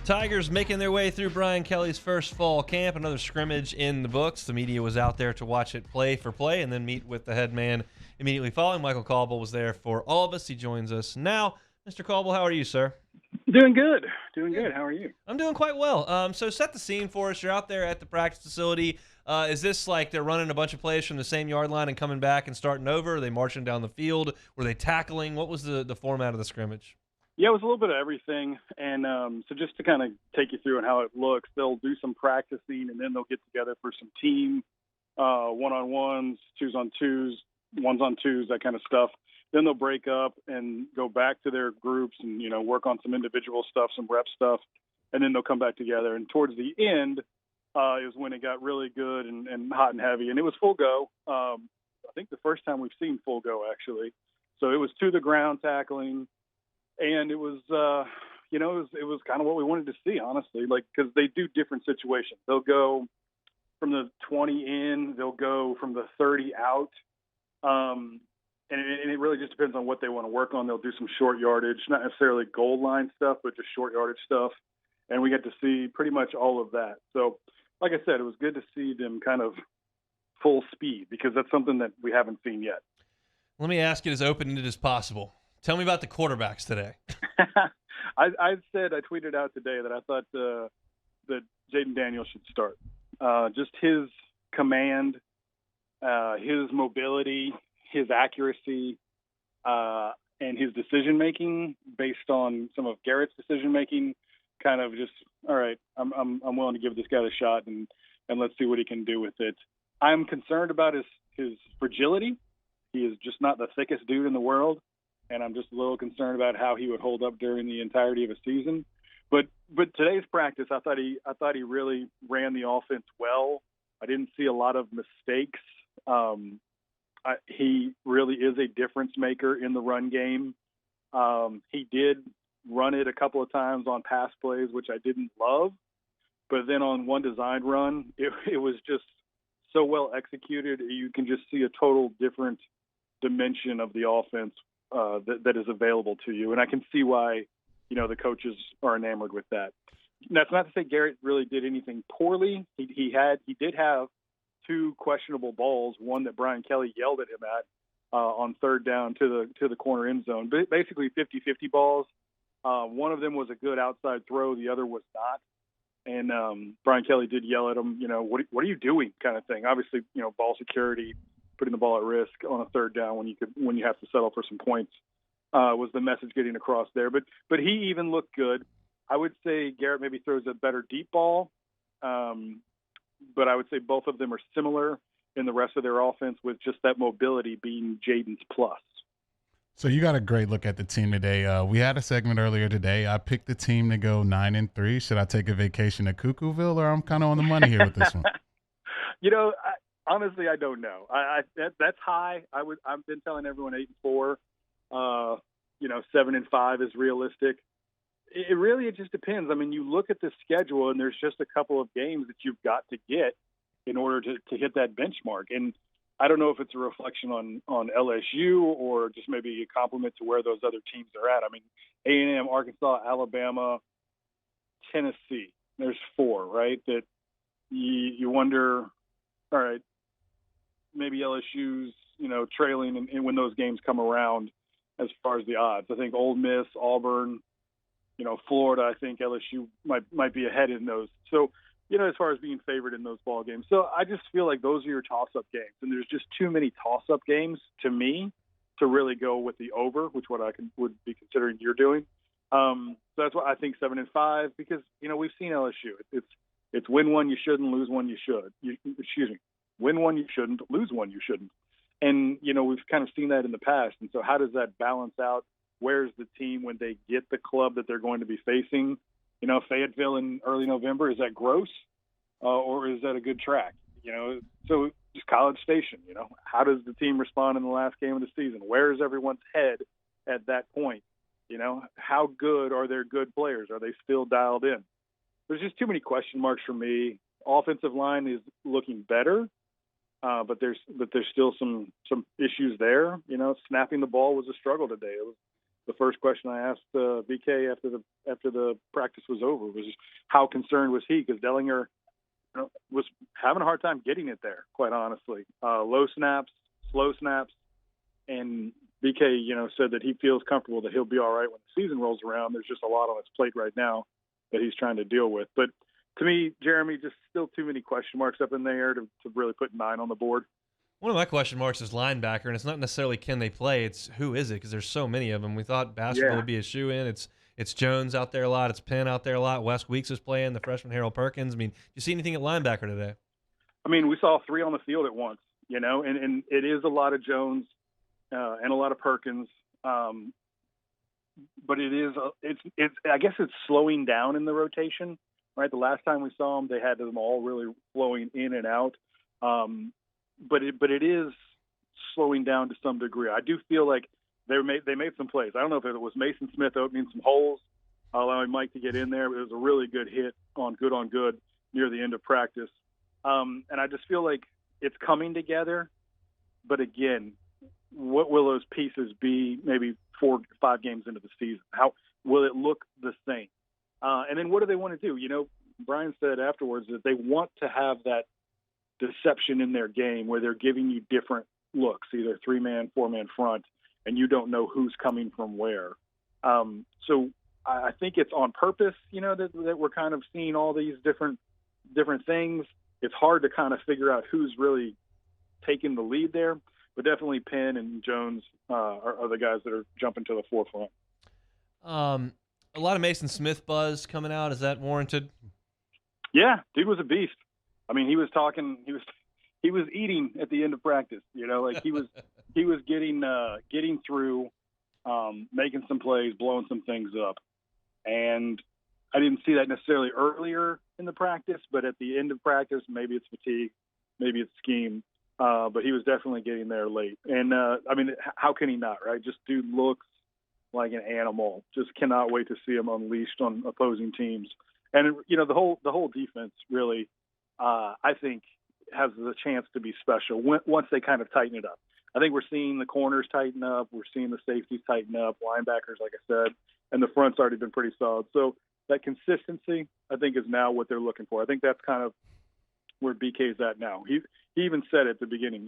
Tigers making their way through Brian Kelly's first fall camp. Another scrimmage in the books. The media was out there to watch it play for play and then meet with the head man immediately following. Michael Cauble was there for all of us. He joins us now. Mr. Cauble, how are you, sir? Doing good. Doing good. How are you? I'm doing quite well. So set the scene for us. You're out there at the practice facility. Is this like they're running a bunch of plays from the same yard line and coming back and starting over? Are they marching down the field? Were they tackling? What was the format of the scrimmage? Yeah, it was a little bit of everything. And so just to kind of take you through and how it looks, they'll do some practicing, and then they'll get together for some team one-on-ones, twos-on-twos, ones-on-twos, that kind of stuff. Then they'll break up and go back to their groups and, work on some individual stuff, some rep stuff, and then they'll come back together. And towards the end is when it got really good and hot and heavy. And it was full go. I think the first time we've seen full go, actually. So it was to the ground tackling. And it was, it was kind of what we wanted to see, honestly, because they do different situations. They'll go from the 20 in, they'll go from the 30 out. And it really just depends on what they want to work on. They'll do some short yardage, not necessarily goal line stuff, but just short yardage stuff. And we get to see pretty much all of that. So, like I said, it was good to see them kind of full speed because that's something that we haven't seen yet. Let me ask it as open-ended as possible. Tell me about the quarterbacks today. I tweeted out today that I thought that Jaden Daniels should start. Just his command, his mobility, his accuracy, and his decision-making based on some of Garrett's decision-making kind of just, all right, I'm willing to give this guy a shot and let's see what he can do with it. I'm concerned about his fragility. He is just not the thickest dude in the world. And I'm just a little concerned about how he would hold up during the entirety of a season. But today's practice, I thought he really ran the offense well. I didn't see a lot of mistakes. He really is a difference maker in the run game. He did run it a couple of times on pass plays, which I didn't love. But then on one design run, it was just so well executed. You can just see a total different dimension of the offense that is available to you. And I can see why, the coaches are enamored with that. That's not to say Garrett really did anything poorly. He did have two questionable balls, one that Brian Kelly yelled at him at on third down to the corner end zone. Basically 50-50 balls. One of them was a good outside throw. The other was not. And Brian Kelly did yell at him, what are you doing kind of thing. Obviously, ball security, putting the ball at risk on a third down when you have to settle for some points was the message getting across there. But he even looked good. I would say Garrett maybe throws a better deep ball, but I would say both of them are similar in the rest of their offense with just that mobility being Jaden's plus. So you got a great look at the team today. We had a segment earlier today. I picked the team to go 9-3. Should I take a vacation to Cuckooville, or I'm kind of on the money here with this one? Honestly, I don't know. That's high. I've been telling everyone 8-4. 7-5 is realistic. It just depends. I mean, you look at the schedule, and there's just a couple of games that you've got to get in order to hit that benchmark. And I don't know if it's a reflection on LSU or just maybe a compliment to where those other teams are at. I mean, A&M, Arkansas, Alabama, Tennessee. There's 4, right? That you wonder. All right, maybe LSU's, trailing and when those games come around as far as the odds. I think Ole Miss, Auburn, Florida, I think LSU might be ahead in those. So, as far as being favored in those ball games. So I just feel like those are your toss-up games. And there's just too many toss-up games to me to really go with the over, which would be considering you're doing. So that's why I think 7-5, because, we've seen LSU. It's win one you shouldn't, lose one you should. Win one you shouldn't, lose one you shouldn't. And, we've kind of seen that in the past. And so how does that balance out? Where's the team when they get the club that they're going to be facing? Fayetteville in early November, is that gross or is that a good track? So just College Station, how does the team respond in the last game of the season? Where is everyone's head at that point? How good are their good players? Are they still dialed in? There's just too many question marks for me. Offensive line is looking better, but there's still some issues there. Snapping the ball was a struggle today. the first question I asked BK after the practice was over was how concerned was he, because Dellinger was having a hard time getting it there, quite honestly. Low snaps, slow snaps, and BK, said that he feels comfortable that he'll be all right when the season rolls around. There's just a lot on his plate right now that he's trying to deal with. But to me, Jeremy, just still too many question marks up in the air to really put 9 on the board. One of my question marks is linebacker, and it's not necessarily can they play, it's who is it, because there's so many of them. We thought Baskerville would be a shoe-in. It's Jones out there a lot. It's Penn out there a lot. Wes Weeks is playing, the freshman Harold Perkins. I mean, you see anything at linebacker today? I mean, we saw 3 on the field at once, and it is a lot of Jones and a lot of Perkins. But I guess it's slowing down in the rotation, right? The last time we saw them, they had them all really flowing in and out. But it is slowing down to some degree. I do feel like they made some plays. I don't know if it was Mason Smith opening some holes, allowing Mike to get in there. But it was a really good hit on good near the end of practice. And I just feel like it's coming together. But again, what will those pieces be maybe 4 or 5 games into the season? How will it look the same? And then what do they want to do? Brian said afterwards that they want to have that deception in their game where they're giving you different looks, either 3-man, 4-man front, and you don't know who's coming from where. So I think it's on purpose, that we're kind of seeing all these different things. It's hard to kind of figure out who's really taking the lead there, but definitely Penn and Jones are the guys that are jumping to the forefront. A lot of Mason Smith buzz coming out. Is that warranted? Yeah, dude was a beast. I mean, he was talking. He was eating at the end of practice. He was getting through, making some plays, blowing some things up, and I didn't see that necessarily earlier in the practice, but at the end of practice, maybe it's fatigue, maybe it's scheme, but he was definitely getting there late. And I mean, how can he not? Right? Just dude looks like an animal. Just cannot wait to see him unleashed on opposing teams. And the whole defense really, I think, has the chance to be special once they kind of tighten it up. I think we're seeing the corners tighten up. We're seeing the safeties tighten up, linebackers, like I said, and the front's already been pretty solid. So that consistency, I think, is now what they're looking for. I think that's kind of where BK's at now. He even said at the beginning,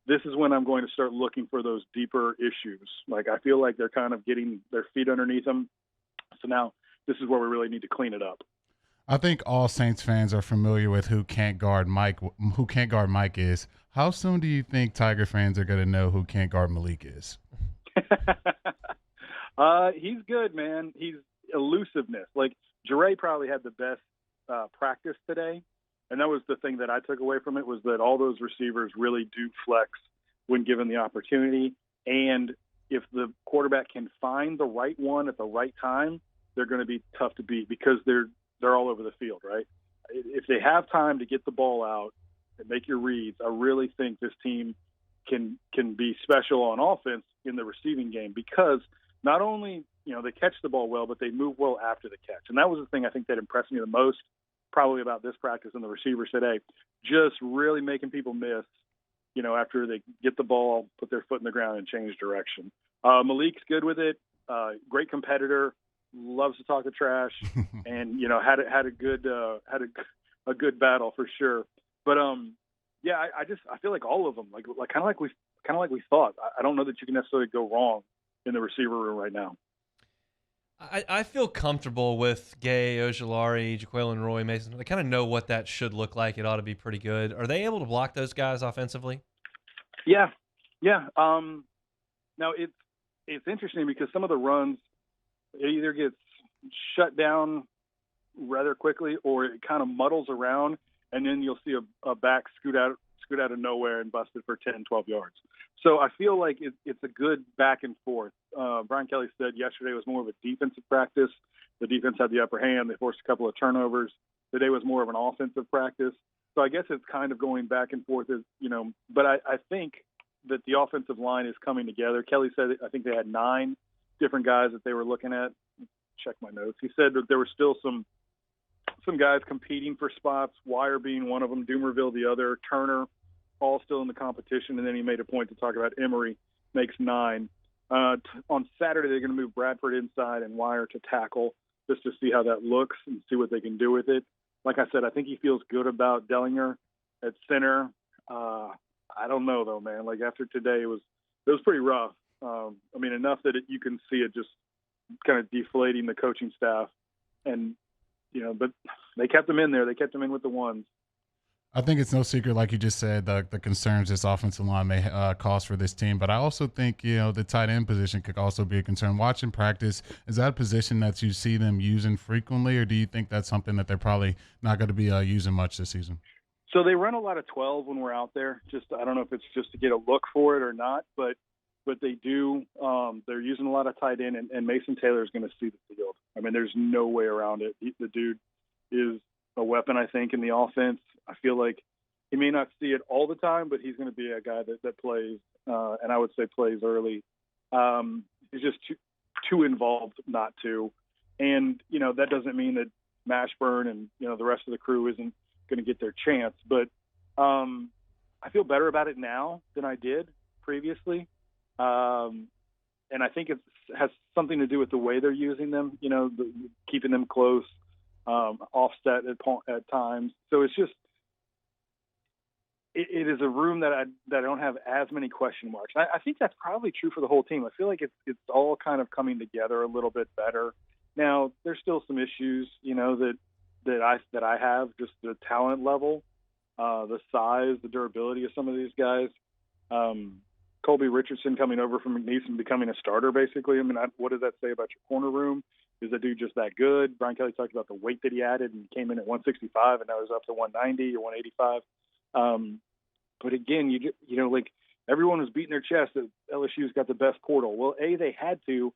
this is when I'm going to start looking for those deeper issues. Like, I feel like they're kind of getting their feet underneath them. So now this is where we really need to clean it up. I think all Saints fans are familiar with who can't guard Mike is. How soon do you think Tiger fans are going to know who can't guard Malik is? He's good, man. He's elusiveness. Like, Jure probably had the best practice today. And that was the thing that I took away from it, was that all those receivers really do flex when given the opportunity. And if the quarterback can find the right one at the right time, they're going to be tough to beat because they're all over the field, right? If they have time to get the ball out and make your reads, I really think this team can be special on offense in the receiving game, because not only, they catch the ball well, but they move well after the catch. And that was the thing I think that impressed me the most probably about this practice and the receivers today, just really making people miss, after they get the ball, put their foot in the ground and change direction. Malik's good with it. Great competitor, loves to talk the trash, and had a good battle for sure. But I feel like all of them, like kind of like we thought. I don't know that you can necessarily go wrong in the receiver room right now. I feel comfortable with Gay, Ojulari, Jaquelin Roy, Mason. They kind of know what that should look like. It ought to be pretty good. Are they able to block those guys offensively? Yeah. Now it's interesting because some of the runs, it either gets shut down rather quickly or it kind of muddles around, and then you'll see a back scoot out of nowhere and busted for 10, 12 yards. So I feel like it's a good back and forth. Brian Kelly said yesterday was more of a defensive practice. The defense had the upper hand. They forced a couple of turnovers. Today was more of an offensive practice. So I guess it's kind of going back and forth, but I think that the offensive line is coming together. Kelly said, I think they had 9 different guys that they were looking at. Check my notes. He said that there were still some guys competing for spots, Wire being one of them, Doomerville the other, Turner, all still in the competition. And then he made a point to talk about Emory makes 9. On Saturday, they're going to move Bradford inside and Wire to tackle just to see how that looks and see what they can do with it. Like I said, I think he feels good about Dellinger at center. I don't know, though, man. Like, after today, it was pretty rough. I mean, enough that you can see it just kind of deflating the coaching staff. And, but they kept him in there. They kept him in with the ones. I think it's no secret, like you just said, the concerns this offensive line may cause for this team. But I also think, the tight end position could also be a concern. Watching practice, is that a position that you see them using frequently, or do you think that's something that they're probably not going to be using much this season? So they run a lot of 12 when we're out there. I don't know if it's just to get a look for it or not, but they do. They're using a lot of tight end, and Mason Taylor is going to see the field. I mean, there's no way around it. The dude is a weapon, I think, in the offense. I feel like he may not see it all the time, but he's going to be a guy that plays, and I would say plays early. He's just too involved not to. And, that doesn't mean that Mashburn and, the rest of the crew isn't going to get their chance. But I feel better about it now than I did previously. And I think it has something to do with the way they're using them, keeping them close, offset at times. So it's just, it is a room that I don't have as many question marks. I think that's probably true for the whole team. I feel like it's all kind of coming together a little bit better. Now, there's still some issues, that I have, just the talent level, the size, the durability of some of these guys. Colby Richardson coming over from McNeese and becoming a starter, basically. I mean, what does that say about your corner room? Is the dude just that good? Brian Kelly talked about the weight that he added and came in at 165, and now he's up to 190 or 185. But again, like everyone was beating their chest that LSU's got the best portal. Well, A, they had to,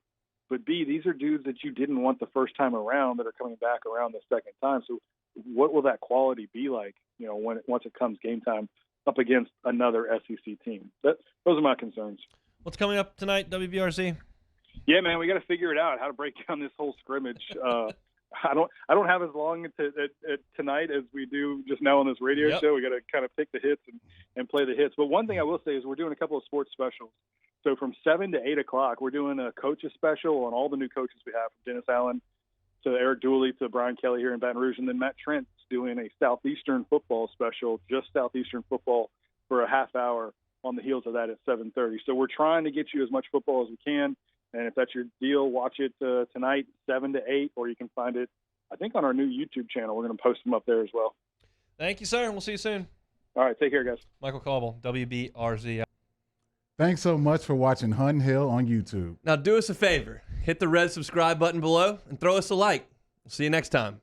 but B, these are dudes that you didn't want the first time around that are coming back around the second time. So what will that quality be like, once it comes game time up against another SEC team? Those are my concerns. What's coming up tonight, WBRZ? Yeah, man, we got to figure it out, how to break down this whole scrimmage. I don't have as long tonight as we do just now on this radio show. We got to kind of pick the hits and play the hits. But one thing I will say is we're doing a couple of sports specials. So from 7 to 8 o'clock, we're doing a coaches special on all the new coaches we have, from Dennis Allen to Eric Dooley to Brian Kelly here in Baton Rouge. And then Matt Trent's doing a Southeastern football special, just Southeastern football, for a half hour on the heels of that at 7:30. So we're trying to get you as much football as we can. And if that's your deal, watch it tonight, 7 to 8, or you can find it, I think, on our new YouTube channel. We're going to post them up there as well. Thank you, sir. We'll see you soon. All right. Take care, guys. Michael Cauble, WBRZ. Thanks so much for watching Hunt Hill on YouTube. Now do us a favor. Hit the red subscribe button below and throw us a like. We'll see you next time.